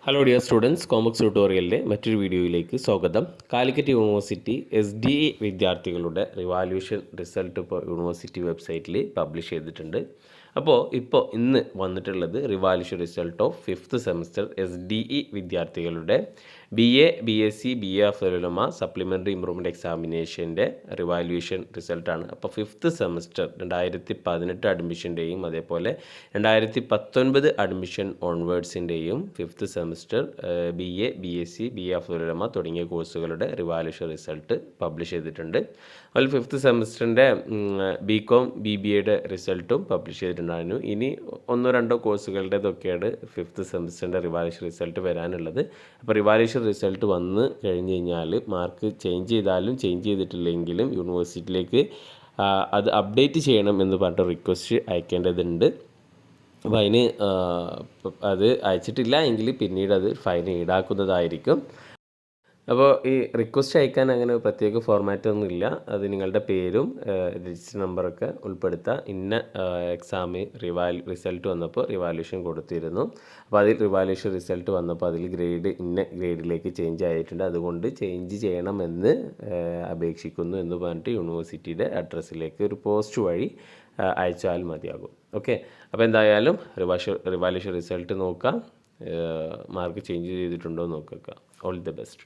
Hello dear students, Comax ട്യൂട്ടോറിയലിലെ മറ്റൊരു വീഡിയോയിലേക്ക് സ്വാഗതം. കാലിക്കറ്റ് യൂണിവേഴ്സിറ്റി SDE വിദ്യാർത്ഥികളുടെ റിവാലുവേഷൻ റിസൾട്ട് ഇപ്പോൾ യൂണിവേഴ്സിറ്റി വെബ്സൈറ്റിൽ പബ്ലിഷ് ചെയ്തിട്ടുണ്ട്. ഇപ്പോൾ ഇന്ന് വന്നിട്ടുള്ളത് revaluation result of 5th semester SDE വിദ്യാർത്ഥികളുടെ BA, BSc, BA Afzal Ulama supplementary improvement എക്സാമിനേഷൻ്റെ റിവാലുവേഷൻ റിസൾട്ടാണ്. അപ്പോൾ 5th സെമസ്റ്റർ 2018 അഡ്മിഷൻ്റെയും അതേപോലെ 2019 അഡ്മിഷൻ ഓൺവേർഡ്സിൻ്റെയും 5th semester BA, BSc, BA Afzal Ulama തുടങ്ങിയ കോഴ്സുകളുടെ റിവാലുവേഷൻ റിസൾട്ട് പബ്ലിഷ് ചെയ്തിട്ടുണ്ട്. അതിൽ 5th സെമസ്റ്ററിൻ്റെ BCom, BBAയുടെ റിസൾട്ടും പബ്ലിഷ് ചെയ്തിട്ടുണ്ടായിരുന്നു. ഇനി ഒന്നോ രണ്ടോ കോഴ്സുകളുടേതൊക്കെയാണ് 5th സെമസ്റ്ററിൻ്റെ റിവാലുവേഷൻ റിസൾട്ട് വരാനുള്ളത്. അപ്പോൾ റിവാലുവേഷൻ റിസൾട്ട് വന്ന് കഴിഞ്ഞ് കഴിഞ്ഞാൽ മാർക്ക് ചേഞ്ച് ചെയ്താലും ചേഞ്ച് ചെയ്തിട്ടില്ലെങ്കിലും യൂണിവേഴ്സിറ്റിയിലേക്ക് അത് അപ്ഡേറ്റ് ചെയ്യണം എന്ന് പറഞ്ഞിട്ട് റിക്വസ്റ്റ് അയക്കേണ്ടതുണ്ട്. അപ്പോൾ അതിന് അത് അയച്ചിട്ടില്ല എങ്കിൽ പിന്നീട് അത് ഫൈൻ ഈടാക്കുന്നതായിരിക്കും. അപ്പോൾ ഈ റിക്വസ്റ്റ് അയക്കാൻ അങ്ങനെ പ്രത്യേക ഫോർമാറ്റൊന്നും ഇല്ല. അത് നിങ്ങളുടെ പേരും രജിസ്റ്റർ നമ്പറൊക്കെ ഉൾപ്പെടുത്തുക. ഇന്ന എക്സാം റിസൾട്ട് വന്നപ്പോൾ റിവാലുവേഷൻ കൊടുത്തിരുന്നു. അപ്പോൾ അതിൽ റിവാലുവേഷൻ റിസൾട്ട് വന്നപ്പോൾ അതിൽ ഗ്രേഡ് ഇന്ന ഗ്രേഡിലേക്ക് ചേഞ്ച് ആയിട്ടുണ്ട്, അതുകൊണ്ട് ചേഞ്ച് ചെയ്യണമെന്ന് അപേക്ഷിക്കുന്നു എന്ന് പറഞ്ഞിട്ട് യൂണിവേഴ്സിറ്റിയുടെ അഡ്രസ്സിലേക്ക് ഒരു പോസ്റ്റ് വഴി അയച്ചാൽ മതിയാകും. ഓക്കെ, അപ്പോൾ എന്തായാലും റിവാലുവേഷൻ റിസൾട്ട് നോക്കാം, മാർക്ക് ചേഞ്ച് ചെയ്തിട്ടുണ്ടോ എന്ന് നോക്കുക. All the best.